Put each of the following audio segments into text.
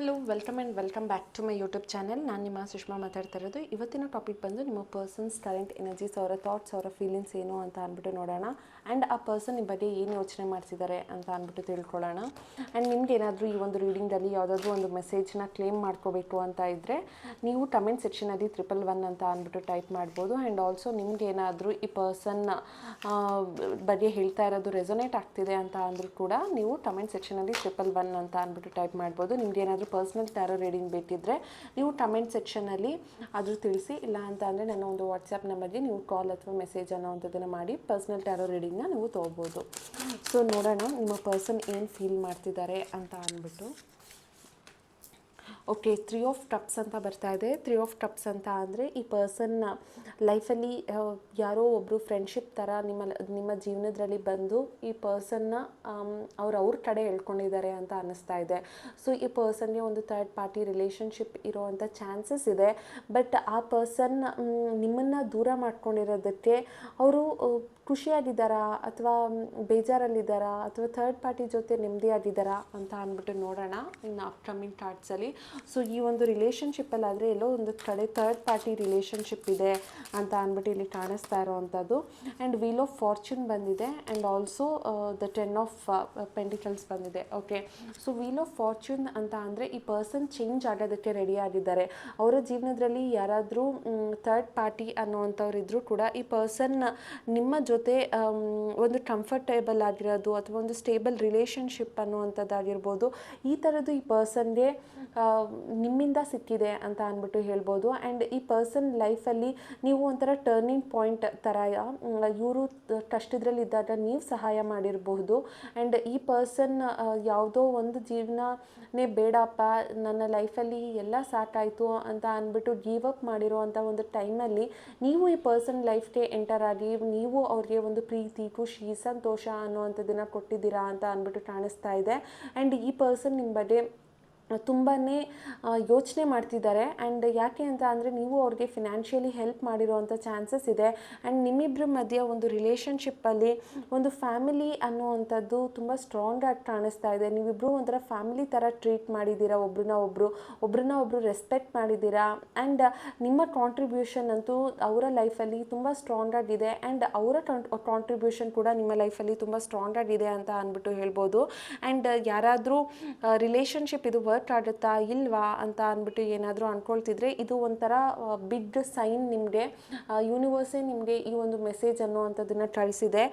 Hello welcome back to my YouTube channel. ನಾನು ನಿಮ್ಮ ಸುಷ್ಮಾ ಮಾತಾಡ್ತಾ ಇರೋದು. ಇವತ್ತಿನ ಟಾಪಿಕ್ ಬಂದು ನಿಮ್ಮ ಪರ್ಸನ್ಸ್ ಕರೆಂಟ್ ಎನರ್ಜೀಸ್, ಅವರ ಥಾಟ್ಸ್, ಅವರ ಫೀಲಿಂಗ್ಸ್ ಏನು ಅಂತ ಅಂದ್ಬಿಟ್ಟು ನೋಡೋಣ. ಆ್ಯಂಡ್ ಆ ಪರ್ಸನ್ ನಿಮ್ಮ ಬಗ್ಗೆ ಏನು ಯೋಚನೆ ಮಾಡ್ತಿದ್ದಾರೆ ಅಂತ ಅಂದ್ಬಿಟ್ಟು ತಿಳ್ಕೊಳ್ಳೋಣ. ಆ್ಯಂಡ್ ನಿಮ್ಗೆ ಏನಾದರೂ ಈ ಒಂದು ರೀಡಿಂಗಲ್ಲಿ ಯಾವುದಾದ್ರೂ ಒಂದು ಮೆಸೇಜ್ನ ಕ್ಲೇಮ್ ಮಾಡ್ಕೋಬೇಕು ಅಂತ ಇದ್ದರೆ ನೀವು ಕಮೆಂಟ್ ಸೆಕ್ಷನಲ್ಲಿ 111 ಅಂತ ಅಂದ್ಬಿಟ್ಟು ಟೈಪ್ ಮಾಡ್ಬೋದು. ಆ್ಯಂಡ್ ಆಲ್ಸೋ ನಿಮ್ಗೆ ಏನಾದರೂ ಈ ಪರ್ಸನ್ ಬಗ್ಗೆ ಹೇಳ್ತಾ ಇರೋದು ರೆಸೊನೇಟ್ ಆಗ್ತಿದೆ ಅಂತ ಅಂದರೂ ಕೂಡ ನೀವು ಕಮೆಂಟ್ ಸೆಕ್ಷನಲ್ಲಿ 111 ಅಂತ ಅಂದ್ಬಿಟ್ಟು ಟೈಪ್ ಮಾಡ್ಬೋದು. ನಿಮ್ಗೆ ಏನಾದರೂ ಪರ್ಸ್ನಲ್ ಟ್ಯಾರೋ ರೀಡಿಂಗ್ ಬೇಕಿದ್ದರೆ ನೀವು ಕಮೆಂಟ್ ಸೆಕ್ಷನಲ್ಲಿ ಅದು ತಿಳಿಸಿ. ಇಲ್ಲ ಅಂತ ಅಂದರೆ ನನ್ನ ಒಂದು ವಾಟ್ಸಪ್ ನಂಬರ್ಗೆ ನೀವು ಕಾಲ್ ಅಥವಾ ಮೆಸೇಜ್ ಅನ್ನೋವಂಥದ್ದನ್ನು ಮಾಡಿ ಪರ್ಸ್ನಲ್ ಟ್ಯಾರೋ ರೀಡಿಂಗ್ನ ನೀವು ತೊಗೋಬೋದು. ಸೊ ನೋಡೋಣ ನಿಮ್ಮ ಪರ್ಸನ್ ಏನು ಫೀಲ್ ಮಾಡ್ತಿದ್ದಾರೆ ಅಂತ ಅಂದ್ಬಿಟ್ಟು. ಓಕೆ, 3 ಆಫ್ ಕಪ್ಸ್ ಅಂತ ಬರ್ತಾ ಇದೆ. 3 ಆಫ್ ಕಪ್ಸ್ ಅಂತ ಅಂದರೆ ಈ ಪರ್ಸನ್ ಲೈಫಲ್ಲಿ ಯಾರೋ ಒಬ್ಬರು ಫ್ರೆಂಡ್ಶಿಪ್ ಥರ ನಿಮ್ಮ ಜೀವನದಲ್ಲಿ ಬಂದು ಈ ಪರ್ಸನ್ನ ಅವ್ರ ಕಡೆ ಹೇಳ್ಕೊಂಡಿದ್ದಾರೆ ಅಂತ ಅನ್ನಿಸ್ತಾ ಇದೆ. ಸೊ ಈ ಪರ್ಸನ್ಗೆ ಒಂದು ಥರ್ಡ್ ಪಾರ್ಟಿ ರಿಲೇಷನ್ಶಿಪ್ ಇರೋವಂಥ ಚಾನ್ಸಸ್ ಇದೆ. ಬಟ್ ಆ ಪರ್ಸನ್ ನಿಮ್ಮನ್ನು ದೂರ ಮಾಡ್ಕೊಂಡಿರೋದಕ್ಕೆ ಅವರು ಖುಷಿಯಾಗಿದ್ದಾರಾ ಅಥವಾ ಬೇಜಾರಲ್ಲಿದ್ದಾರಾ ಅಥವಾ ಥರ್ಡ್ ಪಾರ್ಟಿ ಜೊತೆ ನೆಮ್ಮದಿಯಾಗಿದ್ದಾರಾ ಅಂತ ಅಂದ್ಬಿಟ್ಟು ನೋಡೋಣ ಇನ್ನು ಅಪ್ಕಮಿಂಗ್ ಕಾರ್ಡ್ಸಲ್ಲಿ. ಸೊ ಈ ಒಂದು ರಿಲೇಷನ್ಶಿಪ್ಪಲ್ಲಾದರೆ ಎಲ್ಲೋ ಒಂದು ಕಡೆ ಥರ್ಡ್ ಪಾರ್ಟಿ ರಿಲೇಷನ್ಶಿಪ್ ಇದೆ ಅಂತ ಅಂದ್ಬಿಟ್ಟು ಇಲ್ಲಿ ಕಾಣಿಸ್ತಾ ಇರೋವಂಥದ್ದು. ಆ್ಯಂಡ್ ವೀಲ್ ಆಫ್ ಫಾರ್ಚೂನ್ ಬಂದಿದೆ and also the 10 of pentacles ಬಂದಿದೆ. Okay, so wheel of fortune ಅಂತ ಅಂದರೆ ಈ ಪರ್ಸನ್ ಚೇಂಜ್ ಆಗೋದಕ್ಕೆ ರೆಡಿ ಆಗಿದ್ದಾರೆ. ಅವರ ಜೀವನದಲ್ಲಿ ಯಾರಾದರೂ ಥರ್ಡ್ ಪಾರ್ಟಿ ಅನ್ನೋವಂಥವ್ರು ಇದ್ದರೂ ಕೂಡ ಈ ಪರ್ಸನ್ ನಿಮ್ಮ ಜೊತೆ ಒಂದು ಕಂಫರ್ಟೇಬಲ್ ಆಗಿರೋದು ಅಥವಾ ಒಂದು ಸ್ಟೇಬಲ್ ರಿಲೇಷನ್ಶಿಪ್ ಅನ್ನುವಂಥದ್ದಾಗಿರ್ಬೋದು, ಈ ಥರದ್ದು ಈ ಪರ್ಸನ್ಗೆ ನಿಮ್ಮಿಂದ ಸಿಕ್ಕಿದೆ ಅಂತ ಅಂದ್ಬಿಟ್ಟು ಹೇಳ್ಬೋದು. ಆ್ಯಂಡ್ ಈ ಪರ್ಸನ್ ಲೈಫಲ್ಲಿ ನೀವು ಒಂಥರ ಟರ್ನಿಂಗ್ ಪಾಯಿಂಟ್ ಥರ, ಇವರು ಕಷ್ಟದಲ್ಲಿದ್ದಾಗ ನೀವು ಸಹಾಯ ಮಾಡಿರಬಹುದು. ಆ್ಯಂಡ್ ಈ ಪರ್ಸನ್ ಯಾವುದೋ ಒಂದು ಜೀವನನೇ ಬೇಡಪ್ಪ, ನನ್ನ ಲೈಫಲ್ಲಿ ಎಲ್ಲ ಸಾಕಾಯಿತು ಅಂತ ಅಂದ್ಬಿಟ್ಟು ಗಿವ್ ಅಪ್ ಮಾಡಿರೋ ಅಂಥ ಒಂದು ಟೈಮಲ್ಲಿ ನೀವು ಈ ಪರ್ಸನ್ ಲೈಫ್ಗೆ ಎಂಟರ್ ಆಗಿ ನೀವು ಅವ್ರಿಗೆ ಒಂದು ಪ್ರೀತಿ, ಖುಷಿ, ಸಂತೋಷ ಅನ್ನುವಂಥದ್ದನ್ನು ಕೊಟ್ಟಿದ್ದೀರಾ ಅಂತ ಅಂದ್ಬಿಟ್ಟು ಕಾಣಿಸ್ತಾ ಇದೆ. ಆ್ಯಂಡ್ ಈ ಪರ್ಸನ್ ನಿಮ್ಮ ಬಗ್ಗೆ ತುಂಬಾ ಯೋಚನೆ ಮಾಡ್ತಿದ್ದಾರೆ. ಆ್ಯಂಡ್ ಯಾಕೆ ಅಂತ ಅಂದರೆ ನೀವು ಅವ್ರಿಗೆ ಫಿನಾನ್ಷಿಯಲಿ ಹೆಲ್ಪ್ ಮಾಡಿರೋವಂಥ ಚಾನ್ಸಸ್ ಇದೆ. ಆ್ಯಂಡ್ ನಿಮ್ಮಿಬ್ಬರ ಮಧ್ಯೆ ಒಂದು ರಿಲೇಷನ್ಶಿಪ್ಪಲ್ಲಿ ಒಂದು ಫ್ಯಾಮಿಲಿ ಅನ್ನುವಂಥದ್ದು ತುಂಬ ಸ್ಟ್ರಾಂಗಾಗಿ ಕಾಣಿಸ್ತಾ ಇದೆ. ನೀವಿಬ್ಬರು ಒಂಥರ ಫ್ಯಾಮಿಲಿ ಥರ ಟ್ರೀಟ್ ಮಾಡಿದ್ದೀರಾ, ಒಬ್ರನ್ನ ರೆಸ್ಪೆಕ್ಟ್ ಮಾಡಿದ್ದೀರಾ. ಆ್ಯಂಡ್ ನಿಮ್ಮ ಕಾಂಟ್ರಿಬ್ಯೂಷನ್ ಅಂತೂ ಅವರ ಲೈಫಲ್ಲಿ ತುಂಬ ಸ್ಟ್ರಾಂಗಾಗಿದೆ. ಆ್ಯಂಡ್ ಅವರ ಕಾಂಟ್ರಿಬ್ಯೂಷನ್ ಕೂಡ ನಿಮ್ಮ ಲೈಫಲ್ಲಿ ತುಂಬ ಸ್ಟ್ರಾಂಗಾಗಿದೆ ಅಂತ ಅಂದ್ಬಿಟ್ಟು ಹೇಳ್ಬೋದು. ಆ್ಯಂಡ್ ಯಾರಾದರೂ ರಿಲೇಷನ್ಶಿಪ್ ಇದು ವರ್ಕ್ ಆಗುತ್ತಾ ಇಲ್ವಾ ಅಂತ ಅಂದ್ಬಿಟ್ಟು ಏನಾದರೂ ಅಂದ್ಕೊಳ್ತಿದ್ರೆ ಇದು ಒಂಥರ ಬಿಗ್ ಸೈನ್. ನಿಮಗೆ ಯೂನಿವರ್ಸೇ ನಿಮಗೆ ಈ ಒಂದು ಮೆಸೇಜ್ ಅನ್ನೋವಂಥದ್ದನ್ನು ಕಳಿಸಿದೆ.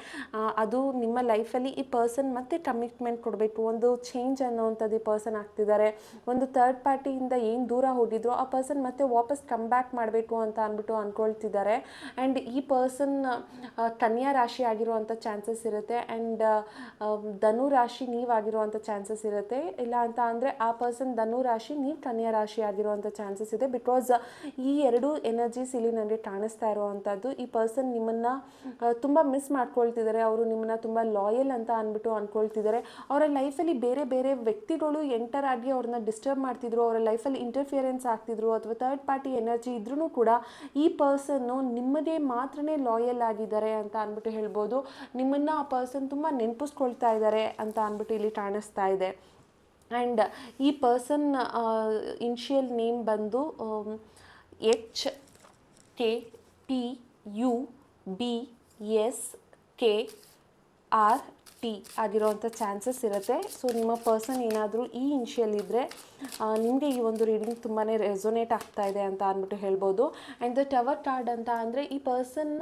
ಅದು ನಿಮ್ಮ ಲೈಫಲ್ಲಿ ಈ ಪರ್ಸನ್ ಮತ್ತೆ ಕಮಿಟ್ಮೆಂಟ್ ಕೊಡಬೇಕು, ಒಂದು ಚೇಂಜ್ ಅನ್ನೋವಂಥದ್ದು ಈ ಪರ್ಸನ್ ಆಗ್ತಿದ್ದಾರೆ. ಒಂದು ಥರ್ಡ್ ಪಾರ್ಟಿಯಿಂದ ಏನು ದೂರ ಹೋಗಿದ್ರು ಆ ಪರ್ಸನ್ ಮತ್ತೆ ವಾಪಸ್ ಕಮ್ ಬ್ಯಾಕ್ ಮಾಡಬೇಕು ಅಂತ ಅಂದ್ಬಿಟ್ಟು ಅಂದ್ಕೊಳ್ತಿದ್ದಾರೆ. ಆ್ಯಂಡ್ ಈ ಪರ್ಸನ್ ಕನ್ಯಾ ರಾಶಿ ಆಗಿರುವಂಥ ಚಾನ್ಸಸ್ ಇರುತ್ತೆ. ಆ್ಯಂಡ್ ಧನು ರಾಶಿ ನೀವಾಗಿರುವಂಥ ಚಾನ್ಸಸ್ ಇರುತ್ತೆ. ಇಲ್ಲ ಅಂತ ಅಂದರೆ ಆ ಪರ್ಸನ್ ಧನು ರಾಶಿ, ನೀವು ಕನ್ಯಾ ರಾಶಿ ಆಗಿರುವಂಥ ಚಾನ್ಸಸ್ ಇದೆ. ಬಿಕಾಸ್ ಈ ಎರಡು ಎನರ್ಜೀಸ್ ಇಲ್ಲಿ ನನಗೆ ಕಾಣಿಸ್ತಾ ಇರುವಂಥದ್ದು. ಈ ಪರ್ಸನ್ ನಿಮ್ಮನ್ನು ತುಂಬ ಮಿಸ್ ಮಾಡ್ಕೊಳ್ತಿದ್ದಾರೆ. ಅವರು ನಿಮ್ಮನ್ನು ತುಂಬ ಲಾಯಲ್ ಅಂತ ಅಂದ್ಬಿಟ್ಟು ಅಂದ್ಕೊಳ್ತಿದ್ದಾರೆ. ಅವರ ಲೈಫಲ್ಲಿ ಬೇರೆ ಬೇರೆ ವ್ಯಕ್ತಿಗಳು ಎಂಟರ್ ಆಗಿ ಅವ್ರನ್ನ ಡಿಸ್ಟರ್ಬ್ ಮಾಡ್ತಿದ್ರು, ಅವರ ಲೈಫಲ್ಲಿ ಇಂಟರ್ಫಿಯರೆನ್ಸ್ ಆಗ್ತಿದ್ರು ಅಥವಾ ಥರ್ಡ್ ಪಾರ್ಟಿ ಎನರ್ಜಿ ಇದ್ರೂ ಕೂಡ ಈ ಪರ್ಸನ್ನು ನಿಮ್ಮದೇ ಮಾತ್ರನೇ ಲಾಯಲ್ ಆಗಿದ್ದಾರೆ ಅಂತ ಅಂದ್ಬಿಟ್ಟು ಹೇಳ್ಬೋದು. ನಿಮ್ಮನ್ನು ಆ ಪರ್ಸನ್ ತುಂಬ ನೆನಪಿಸ್ಕೊಳ್ತಾ ಇದ್ದಾರೆ ಅಂತ ಅಂದ್ಬಿಟ್ಟು ಇಲ್ಲಿ ಕಾಣಿಸ್ತಾ ಇದೆ. ಆ್ಯಂಡ್ ಈ ಪರ್ಸನ್ ಇನಿಷಿಯಲ್ ನೇಮ್ ಬಂದು HKTUBSKRT ಆಗಿರೋವಂಥ ಚಾನ್ಸಸ್ ಇರುತ್ತೆ. ಸೊ ನಿಮ್ಮ ಪರ್ಸನ್ ಏನಾದರೂ ಈ ಇನಿಷಿಯಲ್ ಇದ್ದರೆ ನಿಮಗೆ ಈ ಒಂದು ರೀಡಿಂಗ್ ತುಂಬಾ ರೆಸೊನೇಟ್ ಆಗ್ತಾ ಇದೆ ಅಂತ ಅಂದ್ಬಿಟ್ಟು ಹೇಳ್ಬೋದು. ಆ್ಯಂಡ್ ದ ಟವರ್ ಕಾರ್ಡ್ ಅಂತ ಅಂದರೆ ಈ ಪರ್ಸನ್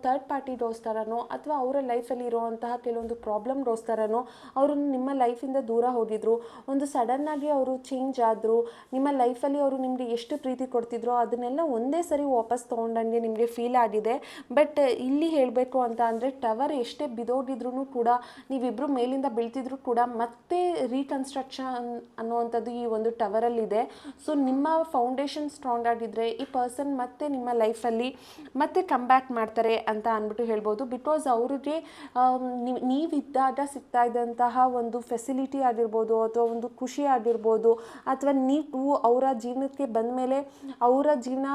ಥರ್ಡ್ ಪಾರ್ಟಿಗೋಸ್ಕರನೋ ಅಥವಾ ಅವರ ಲೈಫಲ್ಲಿ ಇರುವಂತಹ ಕೆಲವೊಂದು ಪ್ರಾಬ್ಲಮ್ಗೋಸ್ಕರನೋ ಅವರು ನಿಮ್ಮ ಲೈಫಿಂದ ದೂರ ಹೋಗಿದ್ರು. ಒಂದು ಸಡನ್ನಾಗಿ ಅವರು ಚೇಂಜ್ ಆದರು. ನಿಮ್ಮ ಲೈಫಲ್ಲಿ ಅವರು ನಿಮಗೆ ಎಷ್ಟು ಪ್ರೀತಿ ಕೊಡ್ತಿದ್ರು ಅದನ್ನೆಲ್ಲ ಒಂದೇ ಸರಿ ವಾಪಸ್ ತೊಗೊಂಡಂಗೆ ನಿಮಗೆ ಫೀಲ್ ಆಗಿದೆ. ಬಟ್ ಇಲ್ಲಿ ಹೇಳಬೇಕು ಅಂತ ಅಂದರೆ ಟವರ್ ಎಷ್ಟೇ ಬಿದೋಗಿದ್ರೂ ಕೂಡ, ನೀವಿಬ್ಬರು ಮೇಲಿಂದ ಬೀಳ್ತಿದ್ರು ಕೂಡ ಮತ್ತೆ ರೀಕನ್ಸ್ಟ್ರಕ್ಷನ್ ಅನ್ನುವಂಥದ್ದು ಈ ಒಂದು ಟವರಲ್ಲಿದೆ. ಸೊ ನಿಮ್ಮ ಫೌಂಡೇಶನ್ ಸ್ಟ್ರಾಂಗ್ ಆಗಿದ್ದರೆ ಈ ಪರ್ಸನ್ ಮತ್ತೆ ನಿಮ್ಮ ಲೈಫಲ್ಲಿ ಮತ್ತೆ ಕಮ್ ಬ್ಯಾಕ್ ಮಾಡ್ತಾರೆ ಅಂತ ಅಂದ್ಬಿಟ್ಟು ಹೇಳ್ಬೋದು. ಬಿಕಾಸ್ ಅವ್ರಿಗೆ ನೀವಿದ್ದಾಗ ಸಿಗ್ತಾ ಇದ್ದಂತಹ ಒಂದು ಫೆಸಿಲಿಟಿ ಆಗಿರ್ಬೋದು ಅಥವಾ ಒಂದು ಖುಷಿ ಆಗಿರ್ಬೋದು ಅಥವಾ ನೀವು ಅವರ ಜೀವನಕ್ಕೆ ಬಂದ ಮೇಲೆ ಅವರ ಜೀವನ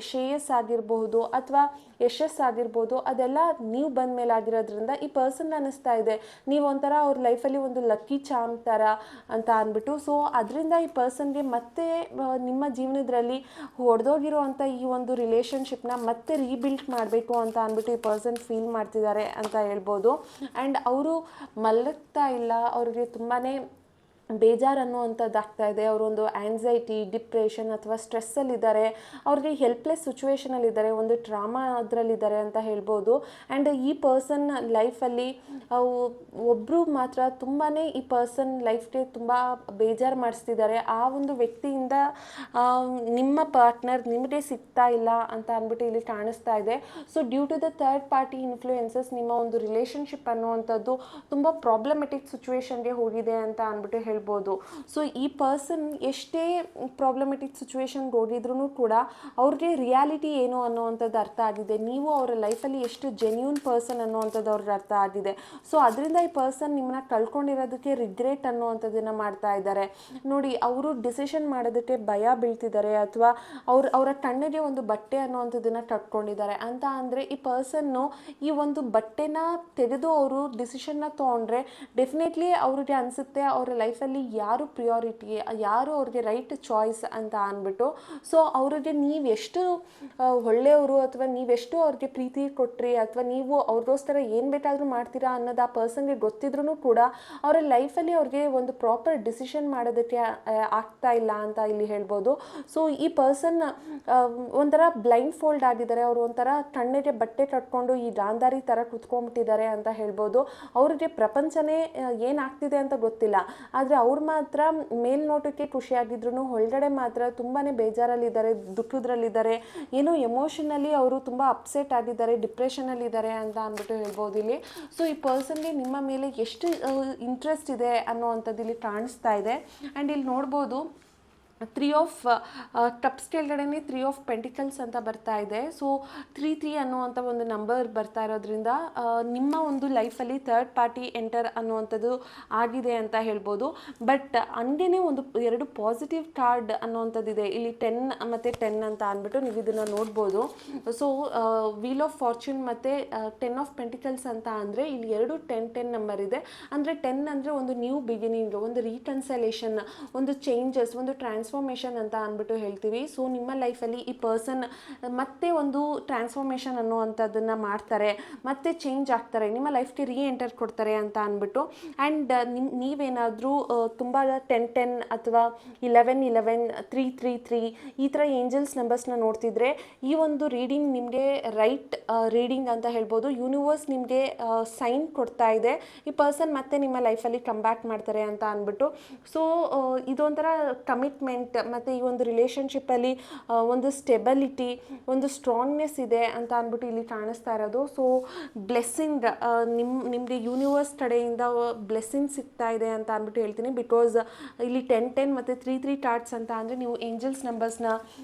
ಶ್ರೇಯಸ್ಸಾಗಿರ್ಬಹುದು ಅಥವಾ ಯಶಸ್ಸಾಗಿರ್ಬೋದು, ಅದೆಲ್ಲ ನೀವು ಬಂದ ಮೇಲೆ ಆಗಿರೋದ್ರಿಂದ ಈ ಪರ್ಸನ್ನ ಅನ್ನಿಸ್ತಾ ಇದೆ, ನೀವು ಒಂಥರ ಅವ್ರ ಲೈಫಲ್ಲಿ ಒಂದು ಲಕ್ಕಿ ಚಾಮ್ ಥರ ಅಂತ ಅಂದ್ಬಿಟ್ಟು. ಸೊ ಅದರಿಂದ ಈ ಪರ್ಸನ್ಗೆ ಮತ್ತೆ ನಿಮ್ಮ ಜೀವನದಲ್ಲಿ ಹೊಡೆದೋಗಿರುವಂಥ ಈ ಒಂದು ರಿಲೇಷನ್ಶಿಪ್ನ ಮತ್ತೆ ರೀಬಿಲ್ಟ್ ಮಾಡಬೇಕು ಅಂತ ಅಂದ್ಬಿಟ್ಟು ಈ ಪರ್ಸನ್ ಫೀಲ್ ಮಾಡ್ತಿದ್ದಾರೆ ಅಂತ ಹೇಳ್ಬೋದು. ಆ್ಯಂಡ್ ಅವರು ಮಲಗ್ತಾ ಇಲ್ಲ, ಅವ್ರಿಗೆ ತುಂಬಾ ಬೇಜಾರು ಅನ್ನುವಂಥದ್ದು ಆಗ್ತಾ ಇದೆ. ಅವರೊಂದು ಆ್ಯನ್ಸೈಟಿ, ಡಿಪ್ರೆಷನ್ ಅಥವಾ ಸ್ಟ್ರೆಸ್ಸಲ್ಲಿದ್ದಾರೆ, ಅವ್ರಿಗೆ ಹೆಲ್ಪ್ಲೆಸ್ ಸಿಚುವೇಷನಲ್ಲಿದ್ದಾರೆ, ಒಂದು ಟ್ರಾಮಾ ಅದರಲ್ಲಿದ್ದಾರೆ ಅಂತ ಹೇಳ್ಬೋದು. ಆ್ಯಂಡ್ ಈ ಪರ್ಸನ್ ಲೈಫಲ್ಲಿ ಒಬ್ಬರು ಮಾತ್ರ ತುಂಬಾ ಈ ಪರ್ಸನ್ ಲೈಫ್ಗೆ ತುಂಬ ಬೇಜಾರು ಮಾಡಿಸ್ತಿದ್ದಾರೆ. ಆ ಒಂದು ವ್ಯಕ್ತಿಯಿಂದ ನಿಮ್ಮ ಪಾರ್ಟ್ನರ್ ನಿಮಗೆ ಸಿಗ್ತಾ ಇಲ್ಲ ಅಂತ ಅಂದ್ಬಿಟ್ಟು ಇಲ್ಲಿ ಕಾಣಿಸ್ತಾ ಇದೆ. So due to the third party influences ನಿಮ್ಮ ಒಂದು ರಿಲೇಷನ್ಶಿಪ್ ಅನ್ನುವಂಥದ್ದು ತುಂಬ ಪ್ರಾಬ್ಲಮೆಟಿಕ್ ಸಿಚುವೇಶನ್ಗೆ ಹೋಗಿದೆ ಅಂತ ಅಂದ್ಬಿಟ್ಟು ಹೇಳ್ಬೋದು. ಸೊ ಈ ಪರ್ಸನ್ ಎಷ್ಟೇ ಪ್ರಾಬ್ಲಮೆಟಿಕ್ ಸಿಚುವೇಶನ್ಗೆ ಹೋಗಿದ್ರೂ ಕೂಡ ಅವ್ರಿಗೆ ರಿಯಾಲಿಟಿ ಏನು ಅನ್ನೋವಂಥದ್ದು ಅರ್ಥ ಆಗಿದೆ. ನೀವು ಅವರ ಲೈಫಲ್ಲಿ ಎಷ್ಟು ಜೆನ್ಯೂನ್ ಪರ್ಸನ್ ಅನ್ನೋವಂಥದ್ದು ಅವ್ರಿಗೆ ಅರ್ಥ ಆಗಿದೆ. ಸೊ ಅದರಿಂದ ಈ ಪರ್ಸನ್ ನಿಮ್ಮನ್ನ ಕಳ್ಕೊಂಡಿರೋದಕ್ಕೆ ರಿಗ್ರೆಟ್ ಅನ್ನೋವಂಥದ್ದನ್ನು ಮಾಡ್ತಾ ಇದ್ದಾರೆ. ನೋಡಿ, ಅವರು ಡಿಸಿಷನ್ ಮಾಡೋದಕ್ಕೆ ಭಯ ಬೀಳ್ತಿದ್ದಾರೆ, ಅಥವಾ ಅವರ ಕಣ್ಣಿಗೆ ಒಂದು ಬಟ್ಟೆ ಅನ್ನೋವಂಥದ್ದನ್ನು ಕಟ್ಕೊಂಡಿದ್ದಾರೆ. ಅಂತ ಅಂದರೆ ಈ ಪರ್ಸನ್ನು ಈ ಒಂದು ಬಟ್ಟೆನ ತೆಗೆದು ಅವರು ಡಿಸಿಷನ್ನ ತೊಗೊಂಡ್ರೆ ಡೆಫಿನೆಟ್ಲಿ ಅವ್ರಿಗೆ ಅನಿಸುತ್ತೆ ಅವರ ಲೈಫಲ್ಲಿ ಯಾರು ಪ್ರಿಯಾರಿಟಿ, ಯಾರು ಅವ್ರಿಗೆ ರೈಟ್ ಚಾಯ್ಸ್ ಅಂತ ಅಂದ್ಬಿಟ್ಟು. ಸೊ ಅವ್ರಿಗೆ ನೀವೆಷ್ಟು ಒಳ್ಳೆಯವರು ಅಥವಾ ನೀವೆಷ್ಟು ಅವ್ರಿಗೆ ಪ್ರೀತಿ ಕೊಟ್ರಿ ಅಥವಾ ನೀವು ಅವ್ರಿಗೋಸ್ಕರ ಏನು ಬೇಕಾದರೂ ಮಾಡ್ತೀರಾ ಅನ್ನೋದು ಆ ಪರ್ಸನ್ಗೆ ಗೊತ್ತಿದ್ರೂ ಕೂಡ ಅವರ ಲೈಫಲ್ಲಿ ಅವ್ರಿಗೆ ಒಂದು ಪ್ರಾಪರ್ ಡಿಸಿಷನ್ ಮಾಡೋದಕ್ಕೆ ಆಗ್ತಾ ಇಲ್ಲ ಅಂತ ಇಲ್ಲಿ ಹೇಳ್ಬೋದು. ಸೊ ಈ ಪರ್ಸನ್ ಒಂಥರ ಬ್ಲೈಂಡ್ ಫೋಲ್ಡ್ ಆಗಿದ್ದಾರೆ. ಅವರು ಒಂಥರ ಕಣ್ಣಿಗೆ ಬಟ್ಟೆ ಕಟ್ಕೊಂಡು ಈ ಗಾಂಧಾರಿ ಥರ ಕುತ್ಕೊಂಡ್ಬಿಟ್ಟಿದ್ದಾರೆ ಅಂತ ಹೇಳ್ಬೋದು. ಅವ್ರಿಗೆ ಪ್ರಪಂಚನೇ ಏನಾಗ್ತಿದೆ ಅಂತ ಗೊತ್ತಿಲ್ಲ. ಆದರೆ ಅವ್ರು ಮಾತ್ರ ಮೇಲ್ನೋಟಕ್ಕೆ ಖುಷಿಯಾಗಿದ್ರು ಒಳಗಡೆ ಮಾತ್ರ ತುಂಬಾ ಬೇಜಾರಲ್ಲಿದ್ದಾರೆ, ದುಃಖದ್ರಲ್ಲಿದ್ದಾರೆ, ಏನೋ ಎಮೋಷನಲಿ ಅವರು ತುಂಬ ಅಪ್ಸೆಟ್ ಆಗಿದ್ದಾರೆ, ಡಿಪ್ರೆಷನಲ್ಲಿದ್ದಾರೆ ಅಂತ ಅಂದ್ಬಿಟ್ಟು ಹೇಳ್ಬೋದು ಇಲ್ಲಿ. ಸೊ ಈ ಪರ್ಸನ್ಗೆ ನಿಮ್ಮ ಮೇಲೆ ಎಷ್ಟು ಇಂಟ್ರೆಸ್ಟ್ ಇದೆ ಅನ್ನೋವಂಥದ್ದು ಇಲ್ಲಿ ಕಾಣಿಸ್ತಾ ಇದೆ. ಆ್ಯಂಡ್ ಇಲ್ಲಿ ನೋಡ್ಬೋದು 3 ಆಫ್ ಕಪ್ಸ್ ಕೆಳಗಡೆನೇ 3 ಆಫ್ ಪೆಂಟಿಕಲ್ಸ್ ಅಂತ ಬರ್ತಾ ಇದೆ. ಸೊ 3 ಅನ್ನುವಂಥ ಒಂದು ನಂಬರ್ ಬರ್ತಾ ಇರೋದ್ರಿಂದ ನಿಮ್ಮ ಒಂದು ಲೈಫಲ್ಲಿ ಥರ್ಡ್ ಪಾರ್ಟಿ ಎಂಟರ್ ಅನ್ನುವಂಥದ್ದು ಆಗಿದೆ ಅಂತ ಹೇಳ್ಬೋದು. ಬಟ್ ಹಂಗೇ ಒಂದು 2 ಪಾಸಿಟಿವ್ ಕಾರ್ಡ್ ಅನ್ನುವಂಥದ್ದಿದೆ ಇಲ್ಲಿ, 10 ಮತ್ತು 10 ಅಂತ ಅಂದ್ಬಿಟ್ಟು ನೀವು ಇದನ್ನು ನೋಡ್ಬೋದು. ಸೊ ವೀಲ್ ಆಫ್ ಫಾರ್ಚೂನ್ ಮತ್ತು 10 ಆಫ್ ಪೆಂಟಿಕಲ್ಸ್ ಅಂತ ಅಂದರೆ ಇಲ್ಲಿ 2 10 ನಂಬರ್ ಇದೆ. ಅಂದರೆ 10 ಅಂದರೆ ಒಂದು ನ್ಯೂ ಬಿಗಿನಿಂಗ್, ಒಂದು ರೀಕನ್ಸಲೇಷನ್, ಒಂದು ಚೇಂಜಸ್, ಒಂದು ಟ್ರಾನ್ಸ್ಫಾರ್ಮೇಷನ್ ಅಂತ ಅಂದ್ಬಿಟ್ಟು ಹೇಳ್ತೀವಿ. ಸೊ ನಿಮ್ಮ ಲೈಫಲ್ಲಿ ಈ ಪರ್ಸನ್ ಮತ್ತೆ ಒಂದು ಟ್ರಾನ್ಸ್ಫಾರ್ಮೇಷನ್ ಅನ್ನುವಂಥದ್ದನ್ನು ಮಾಡ್ತಾರೆ, ಮತ್ತೆ ಚೇಂಜ್ ಆಗ್ತಾರೆ, ನಿಮ್ಮ ಲೈಫ್ಗೆ ಎಂಟರ್ ಕೊಡ್ತಾರೆ ಅಂತ ಅಂದ್ಬಿಟ್ಟು. ಆ್ಯಂಡ್ ನೀವೇನಾದರೂ ತುಂಬ 10 ಅಥವಾ 11 3 ಈ ಥರ ಏಂಜಲ್ಸ್ ನಂಬರ್ಸ್ನ ನೋಡ್ತಿದ್ರೆ ಈ ಒಂದು ರೀಡಿಂಗ್ ನಿಮಗೆ ರೈಟ್ ರೀಡಿಂಗ್ ಅಂತ ಹೇಳ್ಬೋದು. ಯೂನಿವರ್ಸ್ ನಿಮಗೆ ಸೈನ್ ಕೊಡ್ತಾ ಇದೆ, ಈ ಪರ್ಸನ್ ಮತ್ತೆ ನಿಮ್ಮ ಲೈಫಲ್ಲಿ ಕಮ್ ಬ್ಯಾಕ್ ಮಾಡ್ತಾರೆ ಅಂತ ಅಂದ್ಬಿಟ್ಟು. ಸೊ ಇದೊಂಥರ ಕಮಿಟ್ಮೆಂಟ್ ಮತ್ತು ಈ ಒಂದು ರಿಲೇಷನ್ಶಿಪ್ಪಲ್ಲಿ ಒಂದು ಸ್ಟೆಬಿಲಿಟಿ, ಒಂದು ಸ್ಟ್ರಾಂಗ್ನೆಸ್ ಇದೆ ಅಂತ ಅಂದ್ಬಿಟ್ಟು ಇಲ್ಲಿ ಕಾಣಿಸ್ತಾ ಇರೋದು. ಸೊ ಬ್ಲೆಸ್ಸಿಂಗ್ ನಿಮಗೆ ಯೂನಿವರ್ಸ್ ಕಡೆಯಿಂದ ಬ್ಲೆಸ್ಸಿಂಗ್ ಸಿಗ್ತಾ ಇದೆ ಅಂತ ಅಂದ್ಬಿಟ್ಟು ಹೇಳ್ತೀನಿ. ಬಿಕಾಸ್ ಇಲ್ಲಿ 10 ಮತ್ತು 3 ಕಾರ್ಡ್ಸ್ ಅಂತ ಅಂದರೆ ನೀವು ಏಂಜಲ್ಸ್ ನಂಬರ್ಸ್ನ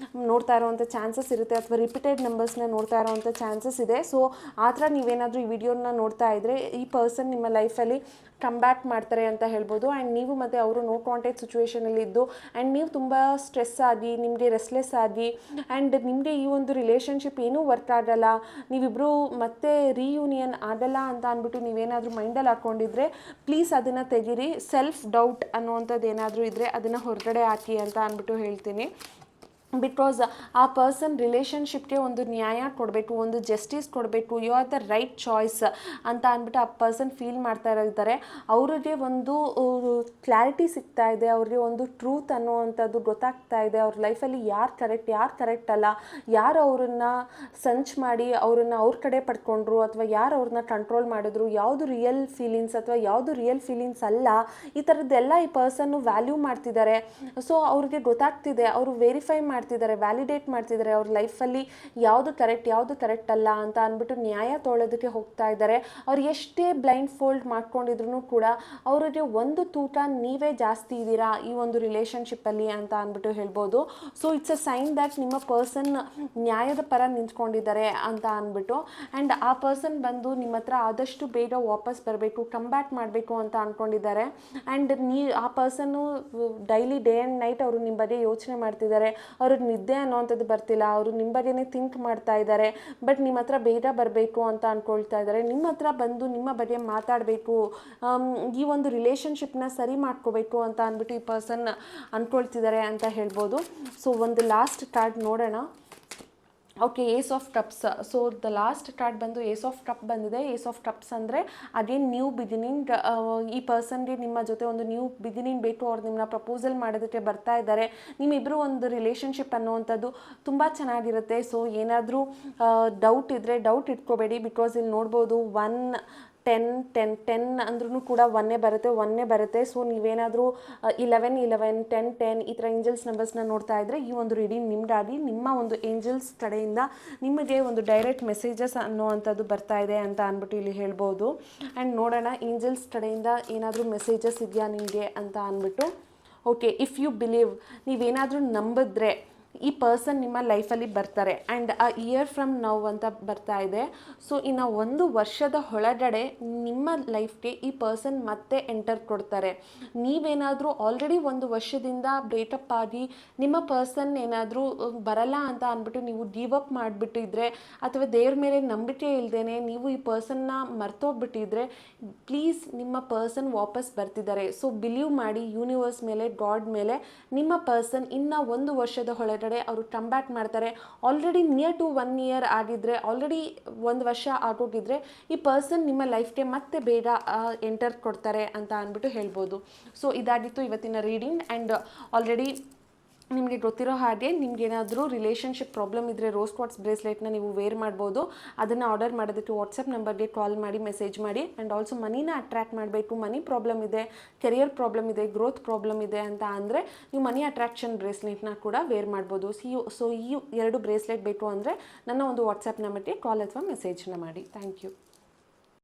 ನೋಡ್ತಾ ಇರೋವಂಥ ಚಾನ್ಸಸ್ ಇರುತ್ತೆ, ಅಥವಾ ರಿಪೀಟೆಡ್ ನಂಬರ್ಸ್ನ ನೋಡ್ತಾ ಇರೋವಂಥ ಚಾನ್ಸಸ್ ಇದೆ. ಸೊ ಆ ಥರ ನೀವೇನಾದರೂ ಈ ವಿಡಿಯೋನ ನೋಡ್ತಾ ಇದ್ದರೆ ಈ ಪರ್ಸನ್ ನಿಮ್ಮ ಲೈಫಲ್ಲಿ ಕಮ್ ಬ್ಯಾಕ್ ಮಾಡ್ತಾರೆ ಅಂತ ಹೇಳ್ಬೋದು. ಆ್ಯಂಡ್ ನೀವು ಮತ್ತು ಅವರು ನೋ ಕಾಂಟ್ಯಾಕ್ಟ್ ಸಿಚುವೇಷನಲ್ಲಿದ್ದು ಆ್ಯಂಡ್ ನೀವು ತುಂಬ ಸ್ಟ್ರೆಸ್ ಆಗಿ, ನಿಮಗೆ ರೆಸ್ಲೆಸ್ ಆಗಿ, ಆ್ಯಂಡ್ ನಿಮಗೆ ಈ ಒಂದು ರಿಲೇಷನ್ಶಿಪ್ ಏನೂ ವರ್ಕ್ ಆಗಲ್ಲ, ನೀವಿಬ್ಬರು ಮತ್ತೆ ರೀಯೂನಿಯನ್ ಆಗಲ್ಲ ಅಂತ ಅಂದ್ಬಿಟ್ಟು ನೀವೇನಾದರೂ ಮೈಂಡಲ್ಲಿ ಹಾಕ್ಕೊಂಡಿದ್ರೆ ಪ್ಲೀಸ್ ಅದನ್ನು ತೆಗೀರಿ. ಸೆಲ್ಫ್ ಡೌಟ್ ಅನ್ನುವಂಥದ್ದು ಏನಾದರೂ ಇದ್ದರೆ ಅದನ್ನು ಹೊರಗಡೆ ಹಾಕಿ ಅಂತ ಅಂದ್ಬಿಟ್ಟು ಹೇಳ್ತೀನಿ. ಬಿಕಾಸ್ ಆ ಪರ್ಸನ್ ರಿಲೇಷನ್ಶಿಪ್ಗೆ ಒಂದು ನ್ಯಾಯ ಕೊಡಬೇಕು, ಒಂದು ಜಸ್ಟಿಸ್ ಕೊಡಬೇಕು, you are the right choice ಅಂತ ಅಂದ್ಬಿಟ್ಟು ಆ ಪರ್ಸನ್ ಫೀಲ್ ಮಾಡ್ತಾ ಇರ್ತಾರೆ. ಅವ್ರಿಗೆ ಒಂದು ಕ್ಲಾರಿಟಿ ಸಿಗ್ತಾ ಇದೆ, ಅವ್ರಿಗೆ ಒಂದು ಟ್ರೂತ್ ಅನ್ನೋವಂಥದ್ದು ಗೊತ್ತಾಗ್ತಾ ಇದೆ. ಅವ್ರ ಲೈಫಲ್ಲಿ ಯಾರು ಕರೆಕ್ಟ್ ಅಲ್ಲ, ಯಾರು ಅವ್ರನ್ನ ಸಂಚ್ ಮಾಡಿ ಅವ್ರನ್ನ ಅವ್ರ ಕಡೆ ಪಡ್ಕೊಂಡ್ರು ಅಥವಾ ಯಾರು ಅವ್ರನ್ನ ಕಂಟ್ರೋಲ್ ಮಾಡಿದ್ರು, ಯಾವುದು ರಿಯಲ್ ಫೀಲಿಂಗ್ಸ್ ಅಥವಾ ಯಾವುದು ರಿಯಲ್ ಫೀಲಿಂಗ್ಸ್ ಅಲ್ಲ, ಈ ಥರದ್ದೆಲ್ಲ ಈ ಪರ್ಸನ್ನು ವ್ಯಾಲ್ಯೂ ಮಾಡ್ತಿದ್ದಾರೆ. ಸೊ ಅವ್ರಿಗೆ ಗೊತ್ತಾಗ್ತಿದೆ, ಅವರು ವೆರಿಫೈ ಮಾಡ್ತಿದ್ದಾರೆ, ವ್ಯಾಲಿಡೇಟ್ ಮಾಡ್ತಿದ್ದಾರೆ ಅವ್ರ ಲೈಫಲ್ಲಿ ಯಾವುದು ಕರೆಕ್ಟ್ ಅಲ್ಲ ಅಂತ ಅಂದ್ಬಿಟ್ಟು ನ್ಯಾಯ ತೊಗೊಳೋದಕ್ಕೆ ಹೋಗ್ತಾ ಇದ್ದಾರೆ. ಅವ್ರು ಎಷ್ಟೇ ಬ್ಲೈಂಡ್ ಫೋಲ್ಡ್ ಮಾಡ್ಕೊಂಡಿದ್ರು ಕೂಡ ಅವರಿಗೆ ಒಂದು ತೂಕ ನೀವೇ ಜಾಸ್ತಿ ಇದ್ದೀರಾ ಈ ಒಂದು ರಿಲೇಷನ್ಶಿಪ್ಪಲ್ಲಿ ಅಂತ ಅಂದ್ಬಿಟ್ಟು ಹೇಳ್ಬೋದು. So it's a sign that ನಿಮ್ಮ ಪರ್ಸನ್ ನ್ಯಾಯದ ಪರ ನಿಂತ್ಕೊಂಡಿದ್ದಾರೆ ಅಂತ ಅಂದ್ಬಿಟ್ಟು. ಆ್ಯಂಡ್ ಆ ಪರ್ಸನ್ ಬಂದು ನಿಮ್ಮ ಹತ್ರ ಆದಷ್ಟು ಬೇಗ ವಾಪಸ್ ಬರಬೇಕು, ಕಮ್ ಬ್ಯಾಕ್ ಮಾಡಬೇಕು ಅಂತ ಅಂದ್ಕೊಂಡಿದ್ದಾರೆ. ಆ್ಯಂಡ್ ಆ ಪರ್ಸನ್ನು ಡೈಲಿ ಡೇ ಆ್ಯಂಡ್ ನೈಟ್ ಅವರು ನಿಮ್ಮ ಬಗ್ಗೆ ಯೋಚನೆ ಮಾಡ್ತಿದ್ದಾರೆ. ಅವರು ಅವ್ರಿಗೆ ನಿದ್ದೆ ಅನ್ನೋವಂಥದ್ದು ಬರ್ತಿಲ್ಲ, ಅವರು ನಿಮ್ಮ ಬಗ್ಗೆನೇ ಥಿಂಕ್ ಮಾಡ್ತಾ ಇದ್ದಾರೆ, ಬಟ್ ನಿಮ್ಮ ಹತ್ರ ಬೇಗ ಬರಬೇಕು ಅಂತ ಅಂದ್ಕೊಳ್ತಾ ಇದ್ದಾರೆ, ನಿಮ್ಮ ಹತ್ರ ಬಂದು ನಿಮ್ಮ ಬಗ್ಗೆ ಮಾತಾಡಬೇಕು, ಈ ಒಂದು ರಿಲೇಷನ್ಶಿಪ್ನ ಸರಿ ಮಾಡ್ಕೋಬೇಕು ಅಂತ ಅಂದ್ಬಿಟ್ಟು ಈ ಪರ್ಸನ್ ಅಂದ್ಕೊಳ್ತಿದ್ದಾರೆ ಅಂತ ಹೇಳ್ಬೋದು. ಸೊ ಒಂದು ಲಾಸ್ಟ್ ಕಾರ್ಡ್ ನೋಡೋಣ. Okay, ace of cups. So the last card ಬಂದು ಏಸ್ ಆಫ್ ಕಪ್ ಬಂದಿದೆ. ಏಸ್ ಆಫ್ ಕಪ್ಸ್ ಅಂದರೆ ಅಗೇನ್ ನ್ಯೂ ಬಿಗಿನಿಂಗ್. ಈ ಪರ್ಸನ್ಗೆ ನಿಮ್ಮ ಜೊತೆ ಒಂದು ನ್ಯೂ ಬಿಗಿನಿಂಗ್ ಬೇಕು, ಅವ್ರು ನಿಮ್ಮನ್ನ ಪ್ರಪೋಸಲ್ ಮಾಡೋದಕ್ಕೆ ಬರ್ತಾ ಇದ್ದಾರೆ, ನಿಮ್ಮಿಬ್ಬರು ಒಂದು ರಿಲೇಷನ್ಶಿಪ್ ಅನ್ನುವಂಥದ್ದು ತುಂಬ ಚೆನ್ನಾಗಿರುತ್ತೆ. ಸೊ ಏನಾದರೂ ಡೌಟ್ ಇದ್ದರೆ ಡೌಟ್ ಇಟ್ಕೋಬೇಡಿ, ಬಿಕಾಸ್ ಇಲ್ಲಿ ನೋಡ್ಬೋದು 1 10 10 10 ಅಂದ್ರೂ ಕೂಡ ಒನ್ನೇ ಬರುತ್ತೆ. ಸೊ ನೀವೇನಾದರೂ 11 11 10 10 ಈ ಥರ ಏಂಜಲ್ಸ್ ನಂಬರ್ಸ್ನ ನೋಡ್ತಾ ಇದ್ದರೆ ಈ ಒಂದು ರೀಡಿಂಗ್ ನಿಮ್ಮದಾಗಿ ನಿಮ್ಮ ಒಂದು ಏಂಜಲ್ಸ್ ಕಡೆಯಿಂದ ನಿಮಗೆ ಒಂದು ಡೈರೆಕ್ಟ್ ಮೆಸೇಜಸ್ ಅನ್ನೋವಂಥದ್ದು ಬರ್ತಾ ಇದೆ ಅಂತ ಅಂದ್ಬಿಟ್ಟು ಇಲ್ಲಿ ಹೇಳ್ಬೋದು. ಆ್ಯಂಡ್ ನೋಡೋಣ ಏಂಜಲ್ಸ್ ಕಡೆಯಿಂದ ಏನಾದರೂ ಮೆಸೇಜಸ್ ಇದೆಯಾ ನಿಮಗೆ ಅಂತ ಅಂದ್ಬಿಟ್ಟು. ಓಕೆ, ಇಫ್ ಯು ಬಿಲೀವ್, ನೀವೇನಾದರೂ ನಂಬಿದ್ರೆ ಈ ಪರ್ಸನ್ ನಿಮ್ಮ ಲೈಫಲ್ಲಿ ಬರ್ತಾರೆ. And a year from now ಅಂತ ಬರ್ತಾ ಇದೆ. ಸೊ ಇನ್ನು 1 ವರ್ಷದ ಒಳಗಡೆ ನಿಮ್ಮ ಲೈಫ್ಗೆ ಈ ಪರ್ಸನ್ ಮತ್ತೆ ಎಂಟರ್ ಕೊಡ್ತಾರೆ. ನೀವೇನಾದರೂ ಆಲ್ರೆಡಿ 1 ವರ್ಷದಿಂದ ಬ್ರೇಕಪ್ ಆಗಿ ನಿಮ್ಮ ಪರ್ಸನ್ ಏನಾದರೂ ಬರಲ್ಲ ಅಂತ ಅಂದ್ಬಿಟ್ಟು ನೀವು ಗಿವ್ ಅಪ್ ಮಾಡಿಬಿಟ್ಟಿದ್ರೆ, ಅಥವಾ ದೇವ್ರ ಮೇಲೆ ನಂಬಿಕೆ ಇಲ್ಲದೇ ನೀವು ಈ ಪರ್ಸನ್ನ ಮರ್ತೋಗ್ಬಿಟ್ಟಿದ್ರೆ, ಪ್ಲೀಸ್ ನಿಮ್ಮ ಪರ್ಸನ್ ವಾಪಸ್ ಬರ್ತಿದ್ದಾರೆ. ಸೊ ಬಿಲೀವ್ ಮಾಡಿ ಯೂನಿವರ್ಸ್ ಮೇಲೆ, ಗಾಡ್ ಮೇಲೆ. ನಿಮ್ಮ ಪರ್ಸನ್ ಇನ್ನು 1 ವರ್ಷದ ಒಳಗಡೆ ಅವರು ಕಮ್ ಬ್ಯಾಕ್ ಮಾಡ್ತಾರೆ. ಆಲ್ರೆಡಿ ನಿಯರ್ ಟು 1 ಇಯರ್ ಆಗಿದ್ರೆ, ಆಲ್ರೆಡಿ 1 ವರ್ಷ ಆಗೋಗಿದ್ರೆ ಈ ಪರ್ಸನ್ ನಿಮ್ಮ ಲೈಫ್ಗೆ ಮತ್ತೆ ಬೇಗ ಎಂಟರ್ ಕೊಡ್ತಾರೆ ಅಂತ ಅಂದ್ಬಿಟ್ಟು ಹೇಳ್ಬೋದು. ಸೊ ಇದಾಗಿತ್ತು ಇವತ್ತಿನ ರೀಡಿಂಗ್. ಆ್ಯಂಡ್ ಆಲ್ರೆಡಿ ನಿಮಗೆ ಗೊತ್ತಿರೋ ಹಾಗೆ ನಿಮಗೇನಾದರೂ ರಿಲೇಷನ್ಶಿಪ್ ಪ್ರಾಬ್ಲಮ್ ಇದ್ದರೆ ರೋಸ್ ಕ್ವಾರ್ಟ್ಸ್ ಬ್ರೇಸ್ಲೆಟ್ನ ನೀವು ವೇರ್ ಮಾಡ್ಬೋದು. ಅದನ್ನು ಆರ್ಡರ್ ಮಾಡೋದಕ್ಕೆ ವಾಟ್ಸಪ್ ನಂಬರ್ಗೆ ಕಾಲ್ ಮಾಡಿ, ಮೆಸೇಜ್ ಮಾಡಿ. ಆ್ಯಂಡ್ ಆಲ್ಸೋ ಮನಿನ ಅಟ್ರ್ಯಾಕ್ಟ್ ಮಾಡಬೇಕು, ಮನಿ ಪ್ರಾಬ್ಲಮ್ ಇದೆ, ಕೆರಿಯರ್ ಪ್ರಾಬ್ಲಮ್ ಇದೆ, ಗ್ರೋತ್ ಪ್ರಾಬ್ಲಮ್ ಇದೆ ಅಂತ ಅಂದರೆ ನೀವು ಮನಿ ಅಟ್ರಾಕ್ಷನ್ ಬ್ರೇಸ್ಲೆಟ್ನ ಕೂಡ ವೇರ್ ಮಾಡ್ಬೋದು. ಸೊ ಈ 2 ಬ್ರೇಸ್ಲೆಟ್ ಬೇಕು ಅಂದರೆ ನನ್ನ ಒಂದು ವಾಟ್ಸಪ್ ನಂಬರ್ಗೆ ಕಾಲ್ ಅಥವಾ ಮೆಸೇಜ್ನ ಮಾಡಿ. Thank you.